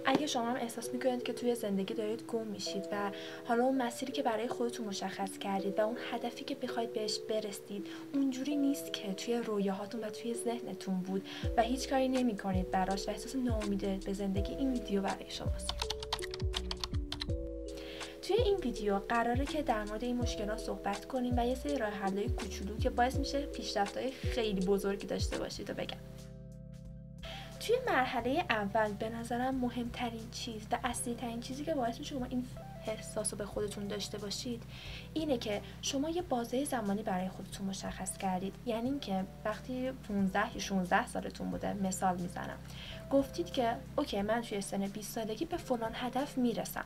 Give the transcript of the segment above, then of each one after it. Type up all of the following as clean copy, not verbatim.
اگه شما هم احساس میکنید که توی زندگی دارید گم میشید و حالا اون مسیری که برای خودتون مشخص کردید و اون هدفی که بخواید بهش برسید اونجوری نیست که توی رویاهاتون و توی ذهنتون بود و هیچ کاری نمیکنید براش و احساس ناامیدی به زندگی، این ویدیو برای شماست. توی این ویدیو قراره که در مورد این مشکلات صحبت کنیم و یه سری راه حل‌های کوچولو که باعث میشه پیشرفت‌های خیلی بزرگی داشته باشید و بگم. توی مرحله اول به نظرم مهمترین چیز و اصلی ترین چیزی که باعث میشه شما این احساس رو به خودتون داشته باشید اینه که شما یه بازه زمانی برای خودتون مشخص کردید. یعنی اینکه وقتی 15 یا 16 سالتون بوده، مثال میزنم، گفتید که اوکی من توی سن 20 سالگی به فلان هدف میرسم.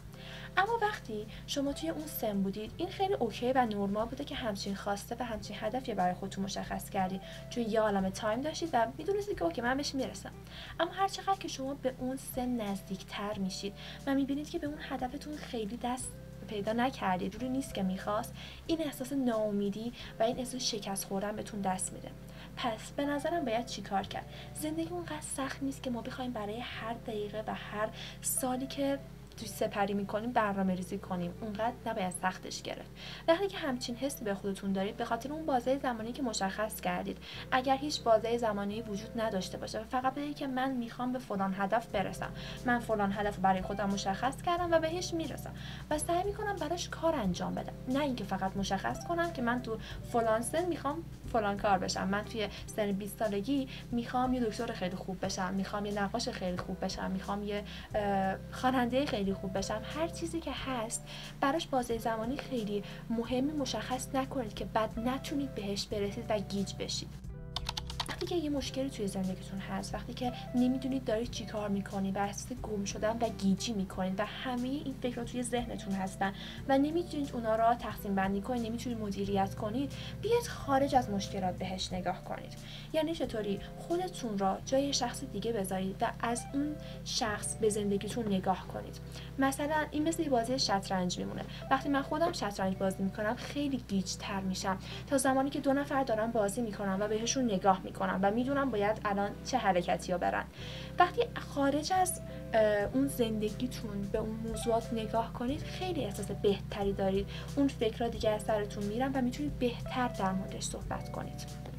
اما وقتی شما توی اون سن بودید این خیلی اوکی و نرمال بوده که همچین خواسته و همچین هدفی برای خودتون مشخص کردید، چون یه عالمه تایم داشتید و میدونستید که اوکی من بهش میرسم. اما هر چقدر که شما به اون سن نزدیکتر میشید و میبینید که به اون هدفتون خیلی دست پیدا نکردید، جوری نیست که میخواست، این احساس ناامیدی و این احساس شکست خوردن بهتون دست میده. پس به نظرم باید چیکار کرد؟ زندگی اونقدر سخت نیست که ما بخوایم برای هر دقیقه و هر سالی که توی سپری میکنیم برنامه ریزی کنیم. اونقدر نباید سختش گرفت. وقتی که همچین حسی به خودتون دارید به خاطر اون بازه زمانی که مشخص کردید، اگر هیچ بازه زمانی وجود نداشته باشه و فقط بگید که من میخوام به فلان هدف برسم، من فلان هدف برای خودم مشخص کردم و بهش میرسم و سعی میکنم براش کار انجام بدم، نه اینکه فقط مشخص کنم که من تو فلان سن میخوام فلان کار بشم، من توی سن 20 سالگی میخوام یه دکتر خیلی خوب بشم، میخوام یه نقاش خیلی خوب بشم، میخوام یه خواننده خیلی خوب بشم. هر چیزی که هست براش بازه زمانی خیلی مهمی مشخص نکنید که بعد نتونید بهش برسید و گیج بشید. وقتی که یه مشکلی توی زندگیتون هست، وقتی که نمیدونید دارید چی کار میکنید و احساس گم شدن و گیجی میکنید و همه این فکرها توی ذهنتون هستن و نمیتونید اونا را تقسیم بندی کنید، نمیتونید مدیریت کنید، بیاید خارج از مشکلات بهش نگاه کنید. یعنی چطوری؟ خودتون را جای شخص دیگه بذارید و از اون شخص به زندگیتون نگاه کنید. مثلا این مثل بازی شطرنج میمونه. وقتی من خودم شطرنج بازی میکنم خیلی گیج‌تر میشم تا زمانی که دو نفر دارن بازی میکنن و بهشون نگاه میکنم و میدونم باید الان چه حرکتی ها برن. وقتی خارج از اون زندگیتون به اون موضوعات نگاه کنید خیلی احساس بهتری دارید، اون فکرها دیگه از سرتون میرن و میتونید بهتر در موردش صحبت کنید.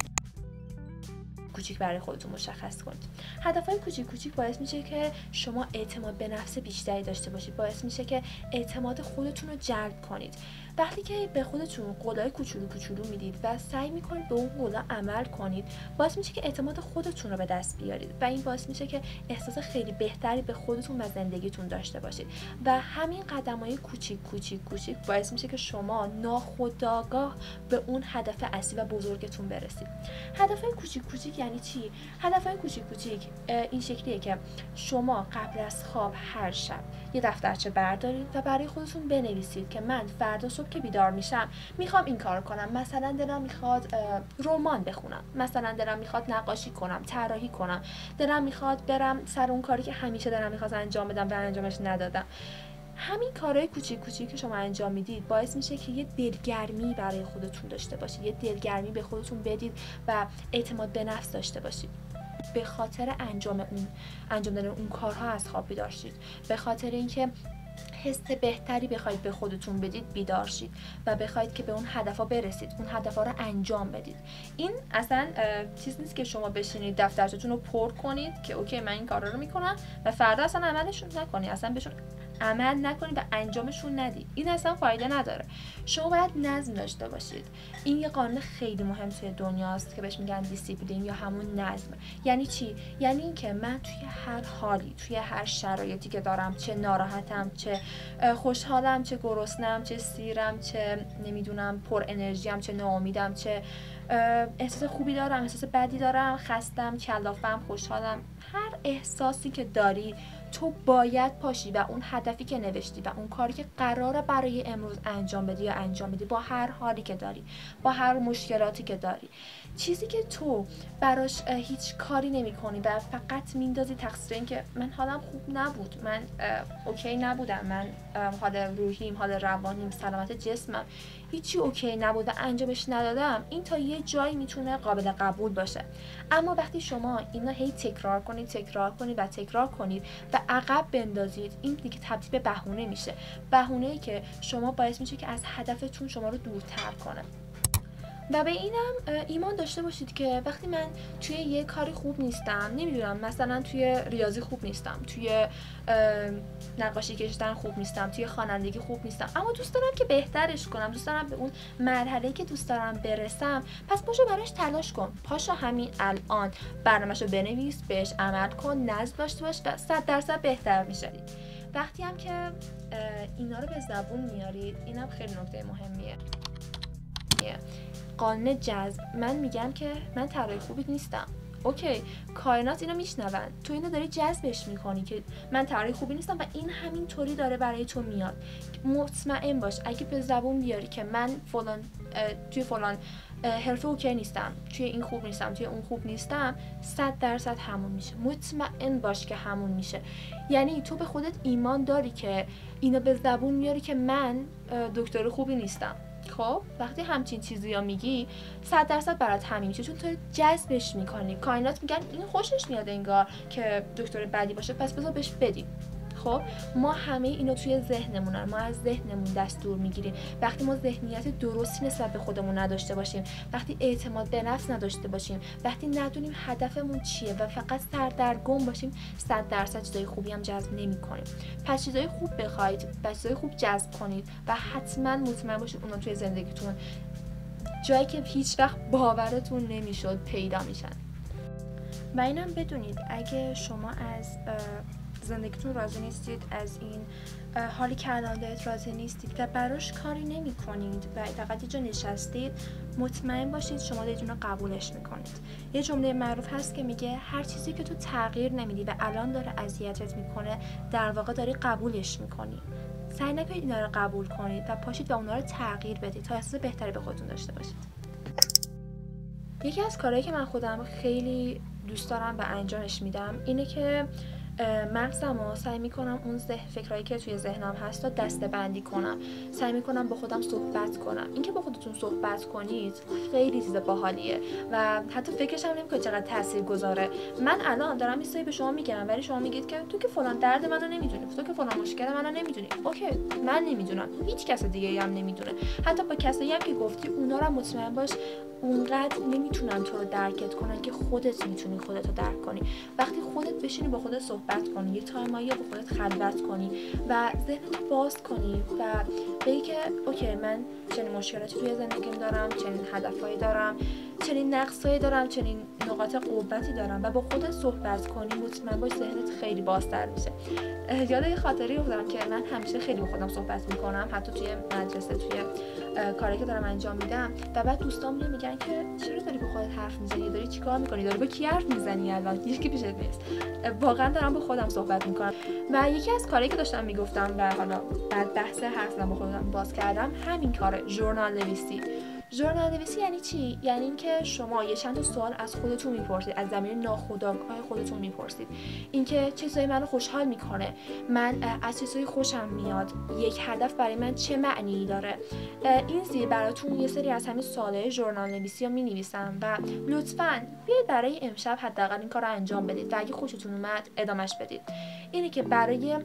کوچیک برای خودتون مشخص کنید. هدفهای کوچیک باعث میشه که شما اعتماد به نفس بیشتری داشته باشید، باعث میشه که اعتماد خودتون رو جلب کنید. وقتی که به خودتون قولای کوچولو میدید و سعی میکنید به اون قولا عمل کنید، باعث میشه که اعتماد خودتون رو به دست بیارید و این باعث میشه که احساس خیلی بهتری به خودتون و زندگیتون داشته باشید و همین قدم‌های کوچیک باعث میشه که شما ناخودآگاه به اون هدف اصلی و بزرگتون برسید. هدفهای کوچیک یعنی چی؟ هدفهای کوچیک این شکلیه که شما قبل از خواب هر شب یه دفترچه بردارید و برای خودتون بنویسید که من فردا صبح که بیدار میشم میخوام این کار کنم. مثلا دلم میخواد رمان بخونم، مثلا دلم میخواد نقاشی کنم، طراحی کنم، دلم میخواد برم سر اون کاری که همیشه دلم میخواد انجام بدم و انجامش ندادم. همین کارهای کوچیک که شما انجام میدید باعث میشه که یه دلگرمی برای خودتون داشته باشید، یه دلگرمی به خودتون بدید و اعتماد به نفس داشته باشید. به خاطر انجام دادن اون کارها از خواب بیدار شید، به خاطر اینکه حس بهتری بخواید به خودتون بدید بیدار شید و بخواید که به اون هدفا برسید، اون هدفا رو انجام بدید. این اصلا چیز نیست که شما بشینید دفترچه‌تون رو پر کنید که اوکی من این کارا رو میکنم و فردا اصلا عملشون نکنید، اصلا بهشون عمل نکنید و انجامشون ندید. این اصلا فایده نداره. شما باید نظم داشته باشید. این یه قانون خیلی مهم توی دنیاست که بهش میگن دیسیپلین یا همون نظم. یعنی چی؟ یعنی اینکه من توی هر حالی، توی هر شرایطی که دارم، چه ناراحتم، چه خوشحالم، چه گرسنه‌ام، چه سیرم، چه نمیدونم پر انرژیم، چه ناامیدم، چه احساس خوبی دارم، احساس بدی دارم، خستم، کلافم، خوشحالم، هر احساسی که داری تو باید پاشی و اون هدفی که نوشتی و اون کاری که قراره برای امروز انجام بدی یا انجام بدی با هر حالی که داری، با هر مشکلاتی که داری. چیزی که تو براش هیچ کاری نمی‌کنی و فقط میندازی تقصیر این که من حالم خوب نبود، من اوکی نبودم، من حال روحیم، حال روانیم، سلامت جسمم هیچی اوکی نبود و انجامش ندادم، این تا یه جایی میتونه قابل قبول باشه. اما وقتی شما اینا هی تکرار کنید و عقب بندازید، این دیگه تبدیل به بهونه میشه، بهونه‌ای که شما باعث میشه که از هدفتون شما رو دورتر کنه. و به اینم ایمان داشته باشید که وقتی من توی یه کاری خوب نیستم، نمیدونم مثلا توی ریاضی خوب نیستم، توی نقاشی کشیدن خوب نیستم، توی خوانندگی خوب نیستم، اما دوست دارم که بهترش کنم، دوست دارم به اون مرحله‌ای که دوست دارم برسم، پس پاشو براش تلاش کن، پاشو همین الان برنامه‌شو بنویس، بهش عمل کن، نظم داشته باش و 100% بهتر میشه. وقتی هم که اینا رو به زبون میارید، اینم خیلی نکته مهمیه. قانون جذب، من میگم که من طراح خوبی نیستم، اوکی، کائنات اینو میشنون، تو اینو داری جذبش میکنی که من طراح خوبی نیستم و این همین طوری داره برای تو میاد. مطمئن باش اگه به زبون بیاری که من توی فلان حرفه اوکی نیستم، توی این خوب نیستم، توی اون خوب نیستم، 100% همون میشه. مطمئن باش که همون میشه. یعنی تو به خودت ایمان داری که اینو به زبون میاری که من دکتر خوبی نیستم. خب وقتی همچین چیزی ها میگی 100% برات همین میشه، چون تو جذبش میکنی. کائنات میگن این خوشش میاد انگار که دکتر بدی باشه، پس بذار بهش بدیم. خب ما همه اینو توی ذهنمونن، ما از ذهنمون دستور میگیریم. وقتی ما ذهنیت درستی نسبت به خودمون نداشته باشیم، وقتی اعتماد به نفس نداشته باشیم، وقتی ندونیم هدفمون چیه و فقط سردرگم باشیم، 100% چیزای خوبی هم جذب نمی‌کنیم. پس چیزای خوب بخواید و چیزای خوب جذب کنید و حتما مطمئن باشید اونا توی زندگیتون جایی که هیچ وقت باورتون نمیشد پیدا میشن. و اینم بدونید اگه شما از زندگیتون راضی نیستید، از این حالی که الان دارید راضی نیستید و براش کاری نمی کنید و فقط یه جا نشستید، مطمئن باشید شما دارید اونو قبولش میکنید. یه جمله معروف هست که میگه هر چیزی که تو تغییر نمیدی و الان داره اذیتت میکنه، در واقع داری قبولش میکنی. سعی نکنید اینا رو قبول کنید و پاشید و اونا رو تغییر بدید تا احساس بهتری به خودتون داشته باشید. یکی از کارهایی که من خودم خیلی دوست دارم و انجامش میدم اینه که مغزمو سعی میکنم اون فکرایی که توی ذهنم هست رو دسته بندی کنم، سعی میکنم با خودم صحبت کنم. اینکه با خودتون صحبت کنید خیلی چیز باحالیه و حتی فکرش هم نمیکنید چقدر تاثیرگذاره. من الان دارم این چیزا به شما میگم ولی شما میگید که تو که فلان درد منو نمیدونی، تو که فلان مشکل منو نمیدونی. اوکی، من نمیدونم، هیچ کس دیگه‌ای هم نمیدونه. حتی با کسایی هم که گفتی اونا رو مطمئن باش اونقدر نمیتونن تو رو درکت کنن که خودت میتونی خودت رو درک کنی. وقتی خودت بشینی با خودت صحبت کنی، یه تایمایی با خودت خلوت کنی و ذهنت باز کنی و بگی که اوکی من چنین مشکلاتی توی زندگیم دارم، چنین هدفایی دارم، چنین نقصایی دارم، چنین نقاط قوتی دارم و با خودت صحبت کنی، مطمئن باش ذهنت خیلی بازتر میشه. یاد یه خاطری افتادم که من همیشه خیلی با خودم صحبت میکنم، حتی توی مدرسه، توی کاری که دارم انجام میدم و بعد دوستام میگن که چرا داری با خودت حرف میزنی، داری چیکار میکنی، داری با کی حرف میزنی، الان هیچکی پیشت نیست. واقعا دارم با خودم صحبت میکنم. و یکی از کارهایی که داشتم میگفتم و حالا بعد بحث حرف زدن با خودم باز کردم، همین کاره، ژورنال نویسی. ژورنال نویسی یعنی چی؟ یعنی اینکه شما یه چند تا سوال از خودتون میپرسید، از زمینه ناخودآگاه خودتون میپرسید. اینکه چه چیزایی منو خوشحال میکنه، من از چه چیزایی خوشم میاد، یک هدف برای من چه معنی داره. این زیر براتون یه سری از همین سوالای ژورنال نویسی رو مینویسم و لطفاً بیاید برای امشب حداقل این کارو انجام بدید و اگه خوشتون اومد ادامهش بدید. اینه که برای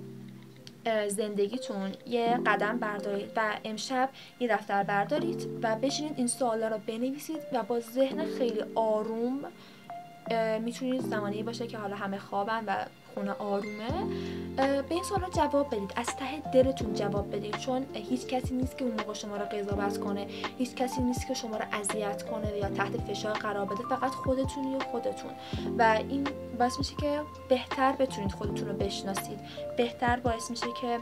زندگیتون یه قدم بردارید و امشب یه دفتر بردارید و بشینید این سوالا رو بنویسید و با ذهن خیلی آروم، میتونید زمانی باشه که حالا همه خوابن و خونه آرومه، به این سوالا جواب بدید، از ته دلتون جواب بدید، چون هیچ کسی نیست که اون موقع شما رو قضاوت کنه، هیچ کسی نیست که شما رو اذیت کنه یا تحت فشار قرار بده، فقط خودتونی و خودتون. و این باعث میشه که بهتر بتونید خودتون رو بشناسید، بهتر باعث میشه که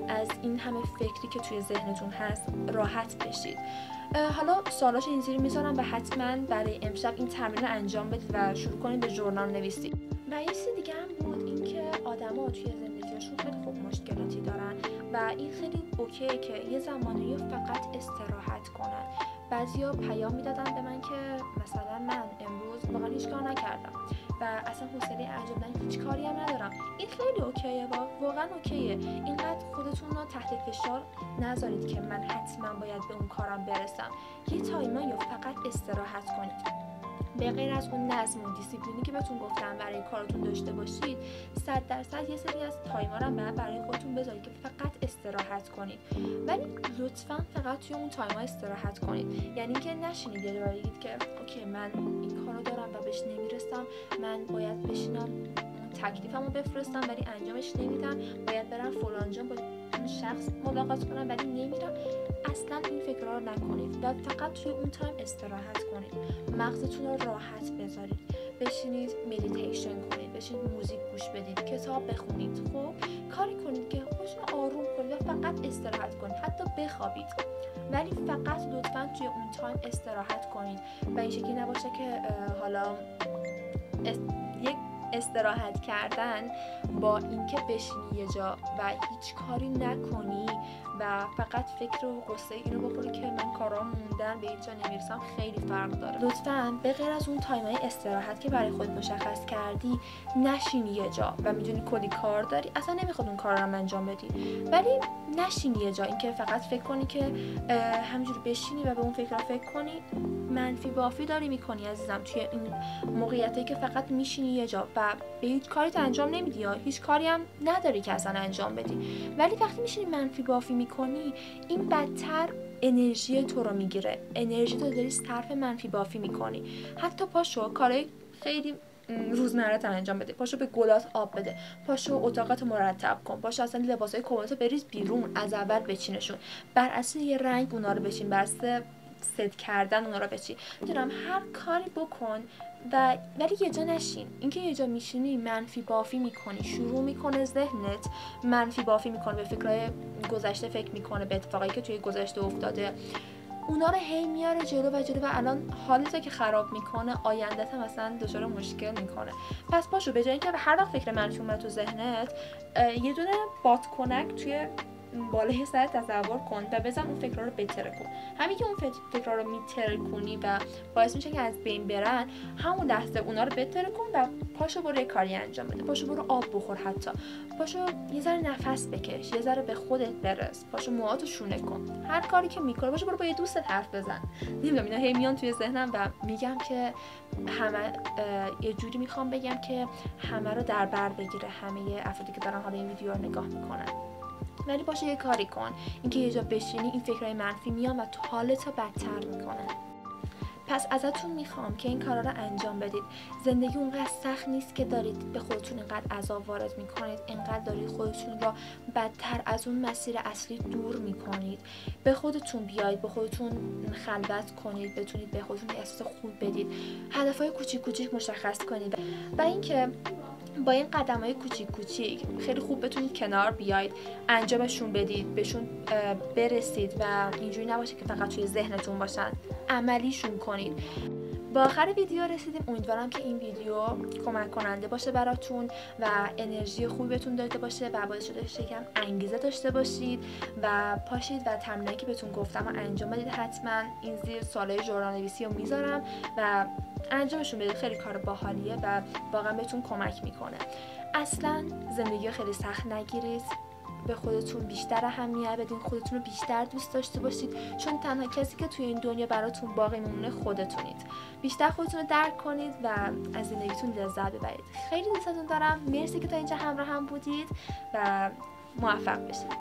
از این همه فکری که توی ذهنتون هست راحت بشید. حالا سوالاش اینجوری میذارم و حتما برای امشب این تمرین رو انجام بدید و شروع کنید به ژورنال نویسی. و یه چیز دیگه هم بود، این که آدما توی زندگیشون خیلی خوب مشکلاتی دارن و این خیلی اوکیه که یه زمانی فقط استراحت کنن بعضیا پیام میدادن به من که مثلا من امروز واقعا هیچ کار نکردم و اصلا حوصله انجام دادن هیچ کاری هم ندارم. این خیلی اوکیه، واقعا اوکیه. اینقدر خودتون رو تحت فشار نذارید که من حتما باید به اون کارم برسم. یه تایمایی فقط استراحت کنید. به غیر از اون نظم و دیسیپلینی که بهتون گفتم برای کارتون داشته باشید، 100% یه سری از تایم‌ها رو برای خودتون بذارید که فقط استراحت کنید. ولی لطفاً فقط توی اون تایم‌ها استراحت کنید. یعنی که نشینید یه جایی بگید که اوکی من این کارو دارم و بهش نمیرسم، من باید بشینم تکلیفمو بفرستم ولی انجامش نمیدم، باید برم فلان جا با اون شخص ملاقات کنم ولی نمیرم. اصلا این فکرها رو نکنید و فقط توی اون تایم استراحت کنید. مغزتون رو راحت بذارید، بشینید مدیتیشن کنید، بشینید موزیک گوش بدید، کتاب بخونید، خب کاری کنید که خودتون آروم کنید و فقط استراحت کنید، حتی بخوابید. ولی فقط لطفاً توی اون تایم استراحت کنید و این شکلی نباشه که حالا یک استراحت کردن با اینکه بشینی یه جا و هیچ کاری نکنی و فقط فکر و قصه اینو بخوری که من کارام موندن به هیچ جا نمیرسم خیلی فرق داره. لطفاً به غیر از اون تایمای استراحت که برای خود مشخص کردی نشینی یه جا و میدونی کلی کار داری، اصلا نمیخواد اون کارا رو انجام بدی، ولی نشینی یه جا، اینکه فقط فکر کنی که همینجوری بشینی و به اون فکرها فکر کنی، منفی بافی داری میکنی عزیزم. توی این موقعیتی که فقط میشینی یه جا و به هیچ کاری انجام نمیدی یا هیچ کاری هم نداری که اصلا انجام بدی، ولی وقتی میشینی منفی بافی میکنی، این بدتر انرژی تو رو میگیره، انرژی تو داری صرف منفی بافی میکنی. حتی پاشو کارهای خیلی روزمره انجام بده، پاشو به گلات آب بده، پاشو اتاقت مرتب کن، پاشو اصلا لباسای کمدت بریز بیرون، از اول بچینشون، بر اساس یه رنگ اونا رو بچین، بر اساس ست کردن اونا رو بچین. میدونم هر کاری بکن ولی یه جا نشین. اینکه یه جا میشینی منفی بافی میکنی، شروع میکنه ذهنت منفی بافی میکنه، به فکرهای گذشته فکر میکنه، به اتفاقایی که توی گذشته افتاده، اونا رو هی میاره جلو و الان حالت که خراب میکنه، آینده‌ت هم مثلا دچار مشکل میکنه. پس پاشو به جای اینکه هر وقت فکر منفی اومد تو ذهنت، یه دونه بادکنک توی بالای سرت تصور کن و بزن اون فکرها رو بتره کن. همین که اون فکرها رو میتره کنی و باعث میشه که از بین برن، همون لحظه اونا رو بتره کن و پاشو برو کاری انجام بده، پاشو برو آب بخور، حتی پاشو یه ذره نفس بکش، یه ذره به خودت برس، پاشو موهاتو شونه کن، هر کاری که میکنه پاشو برو با یه دوستت حرف بزن. نمیدونم اینا هی میان توی ذهنم و میگم که همه یه جوری میخوام بگم که همه رو در بر بگیره، همه افرادی که دارن حالا این ویدیو رو نگاه میکنن. ولی باشه یه کاری کن، اینکه یه جا بشینی این فکرهای منفی میان و تو حالتو بدتر میکنه. پس ازتون میخوام که این کارا رو انجام بدید. زندگی اونقدر سخت نیست که دارید به خودتون اینقدر عذاب وارد میکنید، اینقدر دارید خودتون رو بدتر از اون مسیر اصلی دور میکنید. به خودتون بیایید، به خودتون خلوت کنید، بتونید به خودتون احساس خوب بدید، هدفهای کوچیک کوچیک مشخص کنید و اینکه با این قدم‌های کوچیک کوچیک خیلی خوب بتونید کنار بیاید، انجامشون بدید، بهشون برسید و اینجوری نباشه که فقط توی ذهنتون باشن، عملیشون کنید. با آخر ویدیو رسیدیم. امیدوارم که این ویدیو کمک کننده باشه براتون و انرژی خوبی بهتون داده باشه و باعث شده شکم انگیزه داشته باشید و پاشید و تمرینایی که بهتون گفتم و انجام بدید. حتما این زیر سوالای ژورنال‌نویسی رو میذارم و انجامشون بدید، خیلی کار باحالیه و واقعا بهتون کمک میکنه. اصلا زندگی خیلی سخت نگیرید، به خودتون بیشتر اهمیت بدین، خودتون رو بیشتر دوست داشته باشید، چون تنها کسی که توی این دنیا براتون باقی میمونه خودتونید. بیشتر خودتون رو درک کنید و از زندگیتون لذت ببرید. خیلی دوستتون دارم. مرسی که تا اینجا همراه هم بودید و موفق باشید.